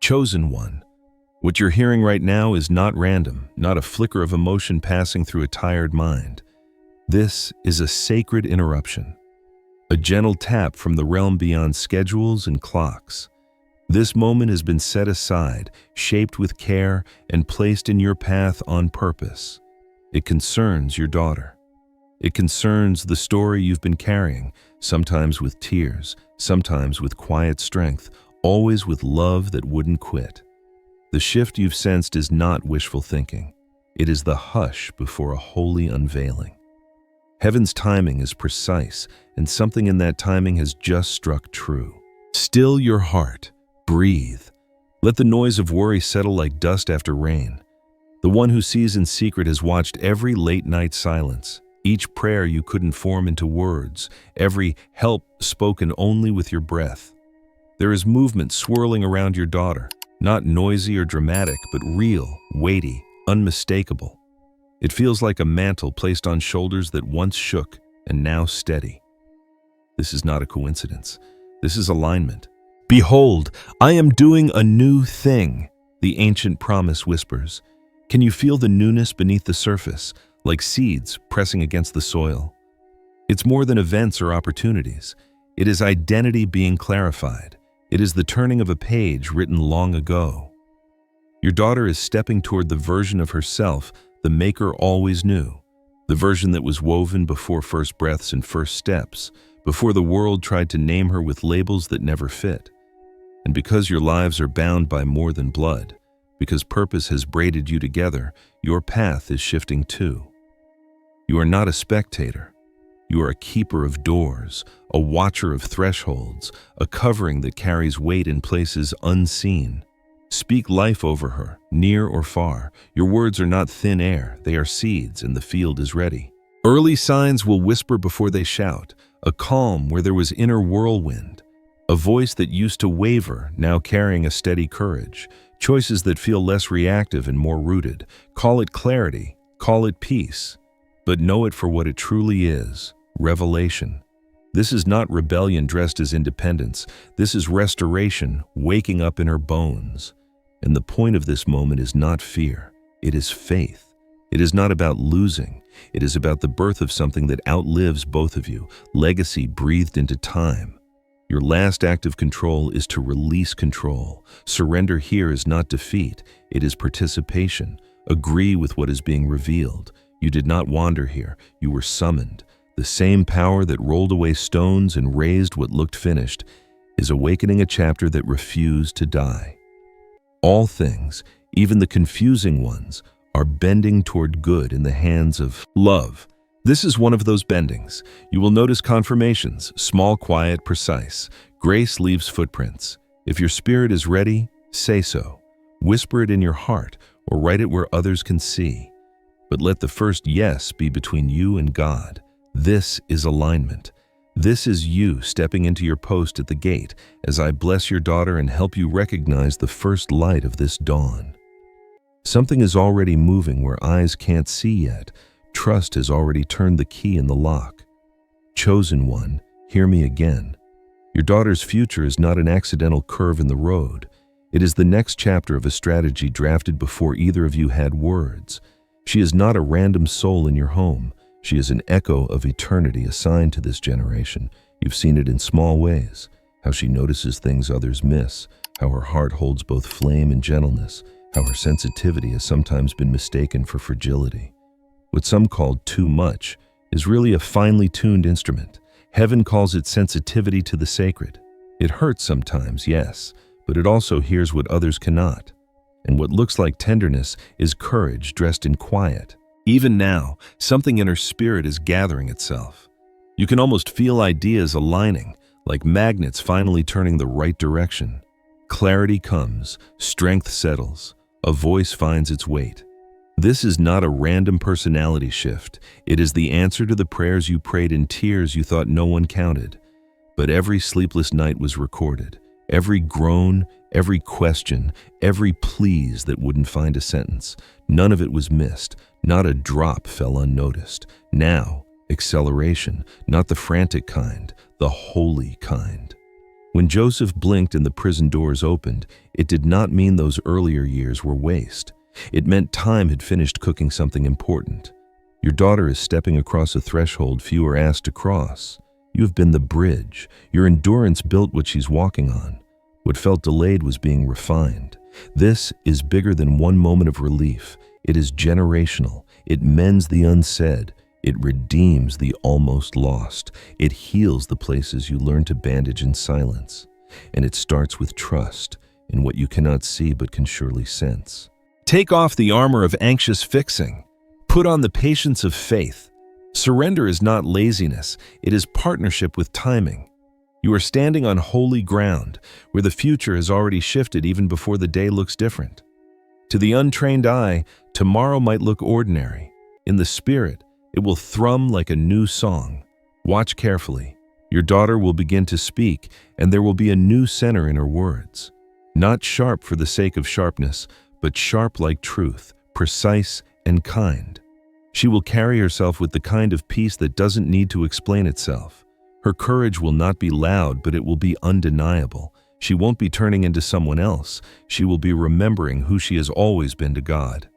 Chosen one. What you're hearing right now is not random, not a flicker of emotion passing through a tired mind. This is a sacred interruption, a gentle tap from the realm beyond schedules and clocks. This moment has been set aside, shaped with care, and placed in your path on purpose. It concerns your daughter. It concerns the story you've been carrying, sometimes with tears, sometimes with quiet strength, always with love that wouldn't quit. The shift you've sensed is not wishful thinking. It is the hush before a holy unveiling. Heaven's timing is precise, and something in that timing has just struck true. Still your heart. Breathe. Let the noise of worry settle like dust after rain. The one who sees in secret has watched every late-night silence, each prayer you couldn't form into words, every help spoken only with your breath. There is movement swirling around your daughter, not noisy or dramatic, but real, weighty, unmistakable. It feels like a mantle placed on shoulders that once shook and now steady. This is not a coincidence. This is alignment. Behold, I am doing a new thing, the ancient promise whispers. Can you feel the newness beneath the surface, like seeds pressing against the soil? It's more than events or opportunities. It is identity being clarified. It is the turning of a page written long ago. Your daughter is stepping toward the version of herself the Maker always knew, the version that was woven before first breaths and first steps, before the world tried to name her with labels that never fit. And because your lives are bound by more than blood, because purpose has braided you together, your path is shifting too. You are not a spectator. You are a keeper of doors, a watcher of thresholds, a covering that carries weight in places unseen. Speak life over her, near or far. Your words are not thin air, they are seeds, and the field is ready. Early signs will whisper before they shout, a calm where there was inner whirlwind. A voice that used to waver, now carrying a steady courage. Choices that feel less reactive and more rooted. Call it clarity, call it peace. But know it for what it truly is, revelation. This is not rebellion dressed as independence. This is restoration, waking up in her bones. And the point of this moment is not fear. It is faith. It is not about losing. It is about the birth of something that outlives both of you, legacy breathed into time. Your last act of control is to release control. Surrender here is not defeat, it is participation. Agree with what is being revealed. You did not wander here, you were summoned. The same power that rolled away stones and raised what looked finished is awakening a chapter that refused to die. All things, even the confusing ones, are bending toward good in the hands of love. This is one of those bendings. You will notice confirmations, small, quiet, precise. Grace leaves footprints. If your spirit is ready, say so. Whisper it in your heart or write it where others can see. But let the first yes be between you and God. This is alignment. This is you stepping into your post at the gate as I bless your daughter and help you recognize the first light of this dawn. Something is already moving where eyes can't see yet. Trust has already turned the key in the lock. Chosen one, hear me again. Your daughter's future is not an accidental curve in the road. It is the next chapter of a strategy drafted before either of you had words. She is not a random soul in your home. She is an echo of eternity assigned to this generation. You've seen it in small ways, how she notices things others miss, how her heart holds both flame and gentleness, how her sensitivity has sometimes been mistaken for fragility. What some called too much is really a finely tuned instrument. Heaven calls it sensitivity to the sacred. It hurts sometimes, yes, but it also hears what others cannot. And what looks like tenderness is courage dressed in quiet. Even now, something in her spirit is gathering itself. You can almost feel ideas aligning, like magnets finally turning the right direction. Clarity comes, strength settles, a voice finds its weight. This is not a random personality shift. It is the answer to the prayers you prayed in tears you thought no one counted. But every sleepless night was recorded. Every groan, every question, every please that wouldn't find a sentence. None of it was missed. Not a drop fell unnoticed. Now, acceleration, not the frantic kind, the holy kind. When Joseph blinked and the prison doors opened, it did not mean those earlier years were waste. It meant time had finished cooking something important. Your daughter is stepping across a threshold few are asked to cross. You have been the bridge. Your endurance built what she's walking on. What felt delayed was being refined. This is bigger than one moment of relief. It is generational. It mends the unsaid. It redeems the almost lost. It heals the places you learn to bandage in silence. And it starts with trust in what you cannot see but can surely sense. Take off the armor of anxious fixing. Put on the patience of faith. Surrender is not laziness. It is partnership with timing. You are standing on holy ground where the future has already shifted even before the day looks different. To the untrained eye, tomorrow might look ordinary. In the spirit, it will thrum like a new song. Watch carefully. Your daughter will begin to speak, and there will be a new center in her words. Not sharp for the sake of sharpness, but sharp like truth, precise and kind. She will carry herself with the kind of peace that doesn't need to explain itself. Her courage will not be loud, but it will be undeniable. She won't be turning into someone else. She will be remembering who she has always been to God.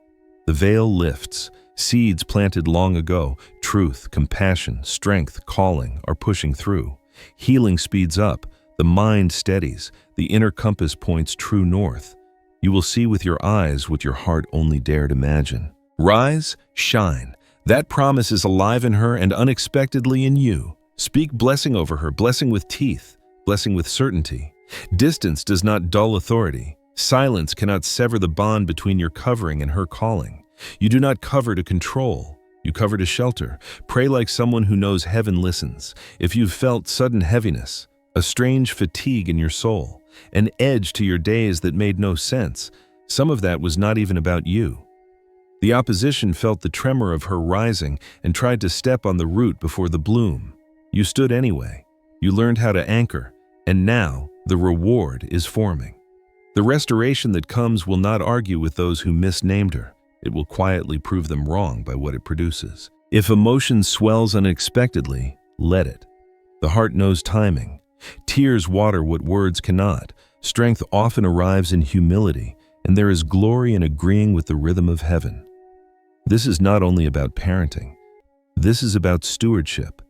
The veil lifts. Seeds planted long ago, truth, compassion, strength, calling, are pushing through. Healing speeds up, the mind steadies, the inner compass points true north. You will see with your eyes what your heart only dared imagine. Rise, shine. That promise is alive in her and unexpectedly in you. Speak blessing over her, blessing with teeth, blessing with certainty. Distance does not dull authority. Silence cannot sever the bond between your covering and her calling. You do not cover to control. You cover to shelter. Pray like someone who knows heaven listens. If you've felt sudden heaviness, a strange fatigue in your soul, an edge to your days that made no sense, some of that was not even about you. The opposition felt the tremor of her rising and tried to step on the root before the bloom. You stood anyway. You learned how to anchor, and now the reward is forming. The restoration that comes will not argue with those who misnamed her. It will quietly prove them wrong by what it produces. If emotion swells unexpectedly, let it. The heart knows timing. Tears water what words cannot. Strength often arrives in humility, and there is glory in agreeing with the rhythm of heaven. This is not only about parenting. This is about stewardship.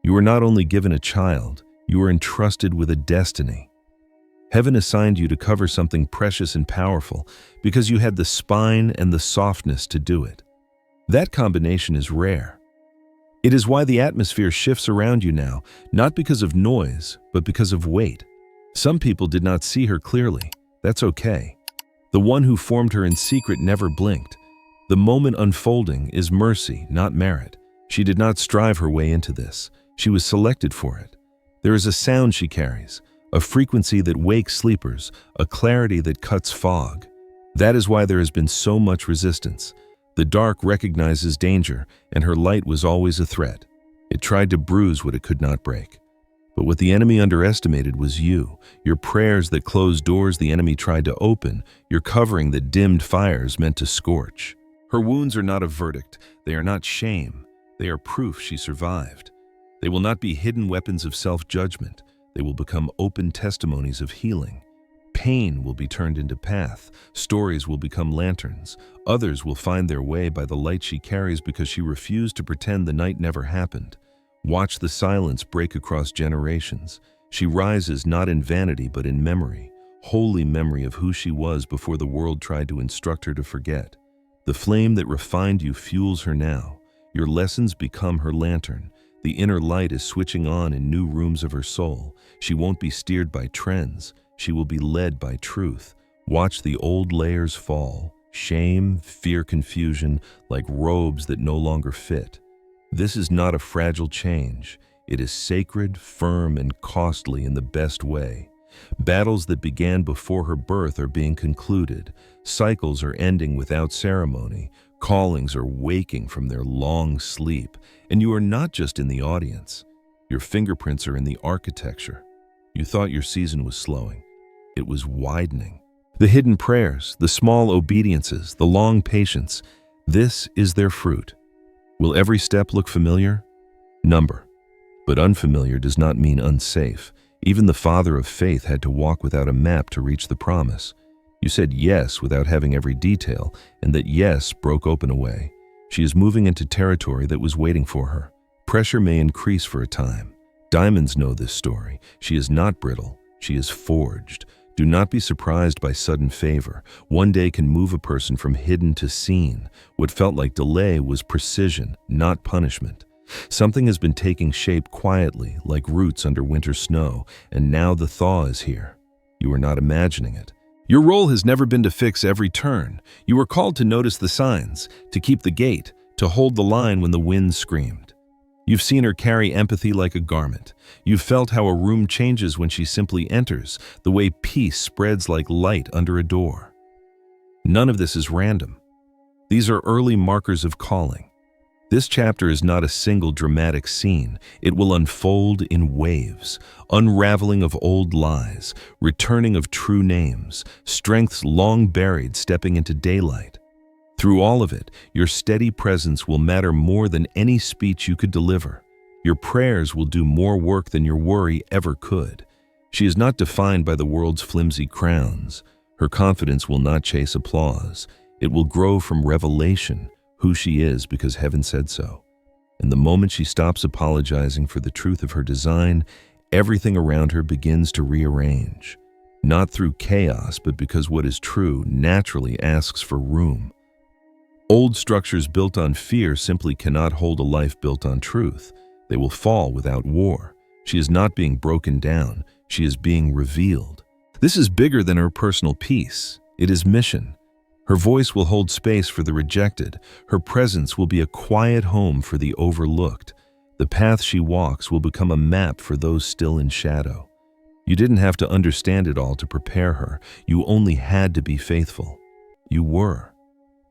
You are not only given a child, you are entrusted with a destiny. Heaven assigned you to cover something precious and powerful because you had the spine and the softness to do it. That combination is rare. It is why the atmosphere shifts around you now, not because of noise, but because of weight. Some people did not see her clearly. That's okay. The one who formed her in secret never blinked. The moment unfolding is mercy, not merit. She did not strive her way into this. She was selected for it. There is a sound she carries, a frequency that wakes sleepers, a clarity that cuts fog. That is why there has been so much resistance. The dark recognizes danger, and her light was always a threat. It tried to bruise what it could not break. But what the enemy underestimated was you, your prayers that closed doors the enemy tried to open, your covering that dimmed fires meant to scorch. Her wounds are not a verdict. They are not shame. They are proof she survived. They will not be hidden weapons of self-judgment. They will become open testimonies of healing. Pain will be turned into path. Stories will become lanterns. Others will find their way by the light she carries because she refused to pretend the night never happened. Watch the silence break across generations. She rises not in vanity but in memory, holy memory of who she was before the world tried to instruct her to forget. The flame that refined you fuels her now. Your lessons become her lantern. The inner light is switching on in new rooms of her soul. She won't be steered by trends. She will be led by truth. Watch the old layers fall. Shame, fear, confusion, like robes that no longer fit. This is not a fragile change. It is sacred, firm, and costly in the best way. Battles that began before her birth are being concluded. Cycles are ending without ceremony. Callings are waking from their long sleep. And you are not just in the audience. Your fingerprints are in the architecture. You thought your season was slowing. It was widening. The hidden prayers, the small obediences, the long patience, this is their fruit. Will every step look familiar? Number. But unfamiliar does not mean unsafe. Even the father of faith had to walk without a map to reach the promise. You said yes without having every detail, and that yes broke open a way. She is moving into territory that was waiting for her. Pressure may increase for a time. Diamonds know this story. She is not brittle. She is forged. Do not be surprised by sudden favor. One day can move a person from hidden to seen. What felt like delay was precision, not punishment. Something has been taking shape quietly, like roots under winter snow, and now the thaw is here. You are not imagining it. Your role has never been to fix every turn. You were called to notice the signs, to keep the gate, to hold the line when the wind screamed. You've seen her carry empathy like a garment. You've felt how a room changes when she simply enters, the way peace spreads like light under a door. None of this is random. These are early markers of calling. This chapter is not a single dramatic scene. It will unfold in waves, unraveling of old lies, returning of true names, strengths long buried stepping into daylight. Through all of it, your steady presence will matter more than any speech you could deliver. Your prayers will do more work than your worry ever could. She is not defined by the world's flimsy crowns. Her confidence will not chase applause. It will grow from revelation, who she is because heaven said so. And the moment she stops apologizing for the truth of her design, everything around her begins to rearrange. Not through chaos, but because what is true naturally asks for room. Old structures built on fear simply cannot hold a life built on truth. They will fall without war. She is not being broken down. She is being revealed. This is bigger than her personal peace. It is mission. Her voice will hold space for the rejected. Her presence will be a quiet home for the overlooked. The path she walks will become a map for those still in shadow. You didn't have to understand it all to prepare her. You only had to be faithful. You were.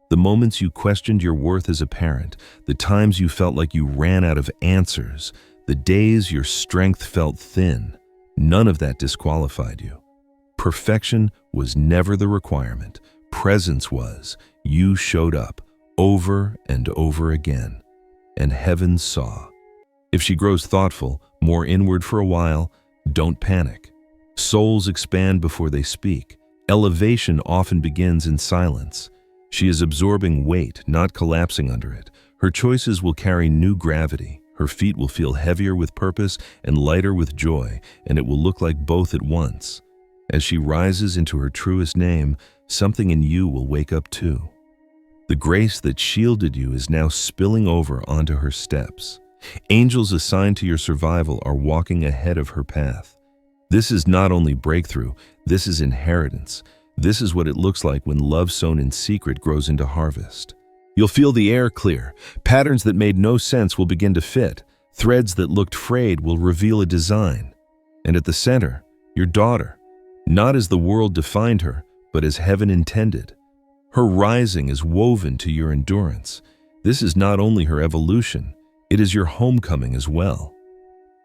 The moments you questioned your worth as a parent, the times you felt like you ran out of answers, the days your strength felt thin, none of that disqualified you. Perfection was never the requirement. Presence was. You showed up over and over again, and heaven saw. If she grows thoughtful, more inward for a while, don't panic. Souls expand before they speak. Elevation often begins in silence. She is absorbing weight, not collapsing under it. Her choices will carry new gravity. Her feet will feel heavier with purpose and lighter with joy, and it will look like both at once. As she rises into her truest name, something in you will wake up too. The grace that shielded you is now spilling over onto her steps. Angels assigned to your survival are walking ahead of her path. This is not only breakthrough, this is inheritance. This is what it looks like when love sown in secret grows into harvest. You'll feel the air clear. Patterns that made no sense will begin to fit. Threads that looked frayed will reveal a design. And at the center, your daughter, not as the world defined her, but as heaven intended. Her rising is woven to your endurance. This is not only her evolution, it is your homecoming as well.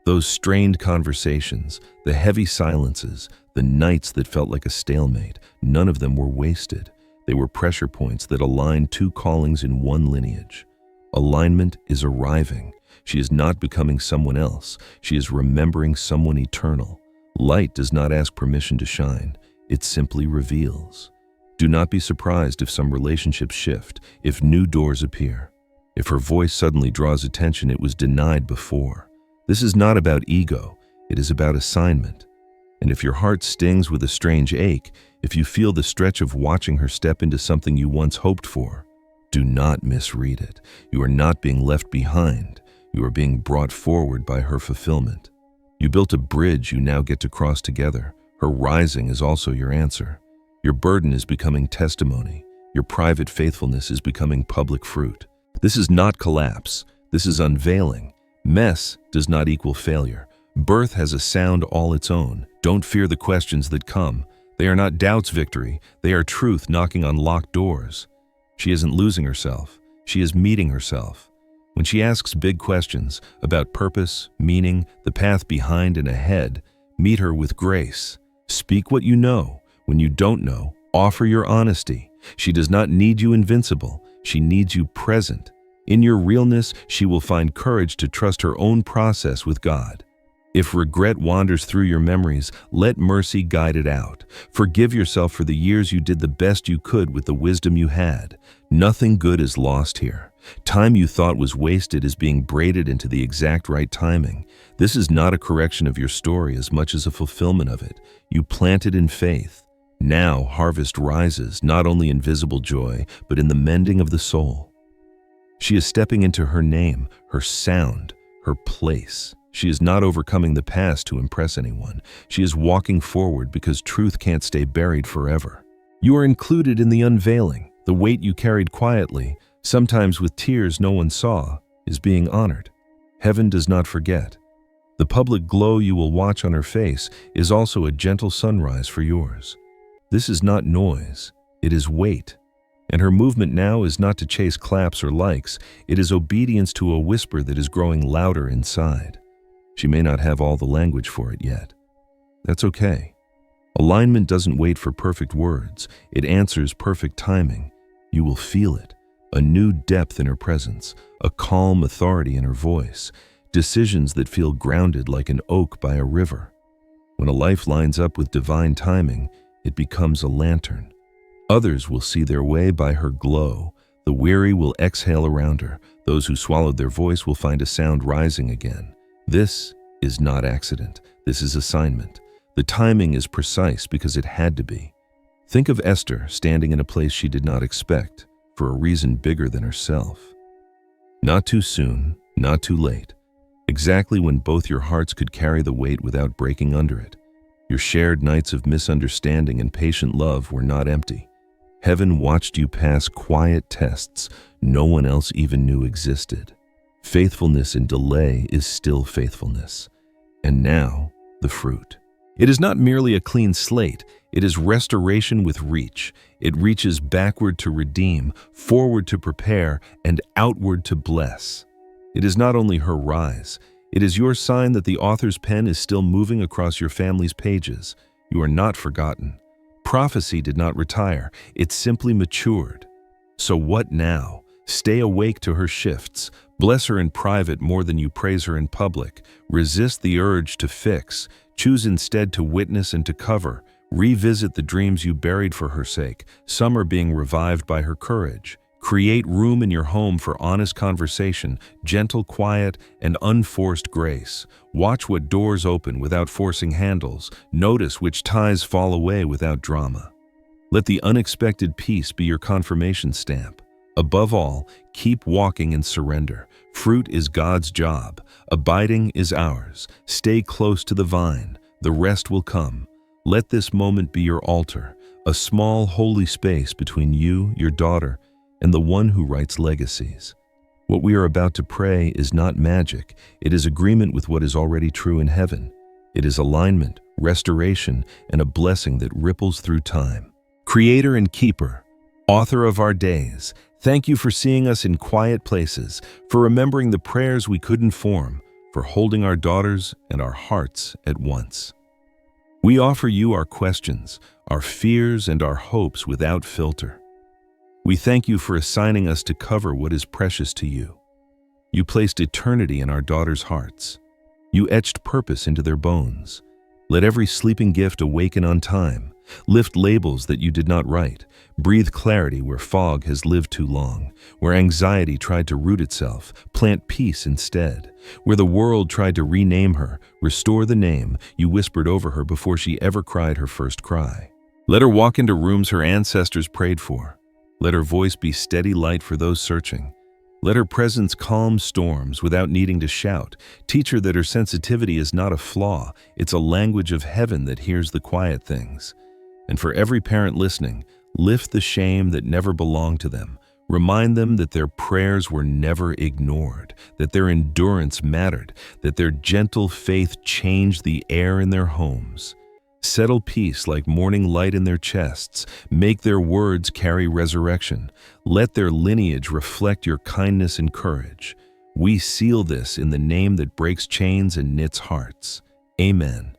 Those strained conversations, the heavy silences, the nights that felt like a stalemate, none of them were wasted. They were pressure points that aligned two callings in one lineage. Alignment is arriving. She is not becoming someone else. She is remembering someone eternal. Light does not ask permission to shine. It simply reveals. Do not be surprised if some relationships shift, if new doors appear. If her voice suddenly draws attention it was denied before. This is not about ego. It is about assignment. And if your heart stings with a strange ache, if you feel the stretch of watching her step into something you once hoped for, do not misread it. You are not being left behind. You are being brought forward by her fulfillment. You built a bridge you now get to cross together. Her rising is also your answer. Your burden is becoming testimony. Your private faithfulness is becoming public fruit. This is not collapse. This is unveiling. Mess does not equal failure. Birth has a sound all its own. Don't fear the questions that come. They are not doubt's victory. They are truth knocking on locked doors. She isn't losing herself. She is meeting herself. When she asks big questions about purpose, meaning, the path behind and ahead, meet her with grace. Speak what you know. When you don't know, offer your honesty. She does not need you invincible. She needs you present. In your realness, she will find courage to trust her own process with God. If regret wanders through your memories, let mercy guide it out. Forgive yourself for the years you did the best you could with the wisdom you had. Nothing good is lost here. Time you thought was wasted is being braided into the exact right timing. This is not a correction of your story as much as a fulfillment of it. You planted in faith. Now harvest rises, not only in visible joy, but in the mending of the soul. She is stepping into her name, her sound, her place. She is not overcoming the past to impress anyone. She is walking forward because truth can't stay buried forever. You are included in the unveiling. The weight you carried quietly, sometimes with tears no one saw, is being honored. Heaven does not forget. The public glow you will watch on her face is also a gentle sunrise for yours. This is not noise, it is weight. And her movement now is not to chase claps or likes, it is obedience to a whisper that is growing louder inside. She may not have all the language for it yet. That's okay. Alignment doesn't wait for perfect words, it answers perfect timing. You will feel it, a new depth in her presence, a calm authority in her voice, decisions that feel grounded like an oak by a river. When a life lines up with divine timing, it becomes a lantern. Others will see their way by her glow. The weary will exhale around her. Those who swallowed their voice will find a sound rising again. This is not accident. This is assignment. The timing is precise because it had to be. Think of Esther standing in a place she did not expect, for a reason bigger than herself. Not too soon, not too late. Exactly when both your hearts could carry the weight without breaking under it. Your shared nights of misunderstanding and patient love were not empty. Heaven watched you pass quiet tests no one else even knew existed. Faithfulness in delay is still faithfulness. And now, the fruit. It is not merely a clean slate, it is restoration with reach. It reaches backward to redeem, forward to prepare, and outward to bless. It is not only her rise, it is your sign that the author's pen is still moving across your family's pages. You are not forgotten. Prophecy did not retire, it simply matured. So what now? Stay awake to her shifts. Bless her in private more than you praise her in public. Resist the urge to fix. Choose instead to witness and to cover. Revisit the dreams you buried for her sake. Some are being revived by her courage. Create room in your home for honest conversation, gentle quiet, and unforced grace. Watch what doors open without forcing handles. Notice which ties fall away without drama. Let the unexpected peace be your confirmation stamp. Above all, keep walking in surrender. Fruit is God's job. Abiding is ours. Stay close to the vine. The rest will come. Let this moment be your altar, a small holy space between you, your daughter, and the one who writes legacies. What we are about to pray is not magic. It is agreement with what is already true in heaven. It is alignment, restoration, and a blessing that ripples through time. Creator and keeper, author of our days, thank you for seeing us in quiet places, for remembering the prayers we couldn't form, for holding our daughters and our hearts at once. We offer you our questions, our fears, and our hopes without filter. We thank you for assigning us to cover what is precious to you. You placed eternity in our daughters' hearts. You etched purpose into their bones. Let every sleeping gift awaken on time. Lift labels that you did not write. Breathe clarity where fog has lived too long. Where anxiety tried to root itself, plant peace instead. Where the world tried to rename her, restore the name you whispered over her before she ever cried her first cry. Let her walk into rooms her ancestors prayed for. Let her voice be steady light for those searching. Let her presence calm storms without needing to shout. Teach her that her sensitivity is not a flaw, it's a language of heaven that hears the quiet things. And for every parent listening, lift the shame that never belonged to them. Remind them that their prayers were never ignored, that their endurance mattered, that their gentle faith changed the air in their homes. Settle peace like morning light in their chests. Make their words carry resurrection. Let their lineage reflect your kindness and courage. We seal this in the name that breaks chains and knits hearts. Amen.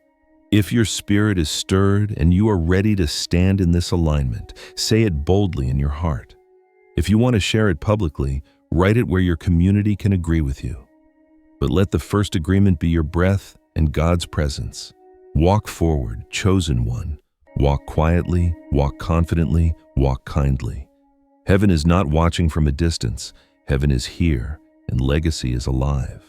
If your spirit is stirred and you are ready to stand in this alignment, say it boldly in your heart. If you want to share it publicly, write it where your community can agree with you. But let the first agreement be your breath and God's presence. Walk forward, chosen one. Walk quietly, walk confidently, walk kindly. Heaven is not watching from a distance. Heaven is here, and legacy is alive.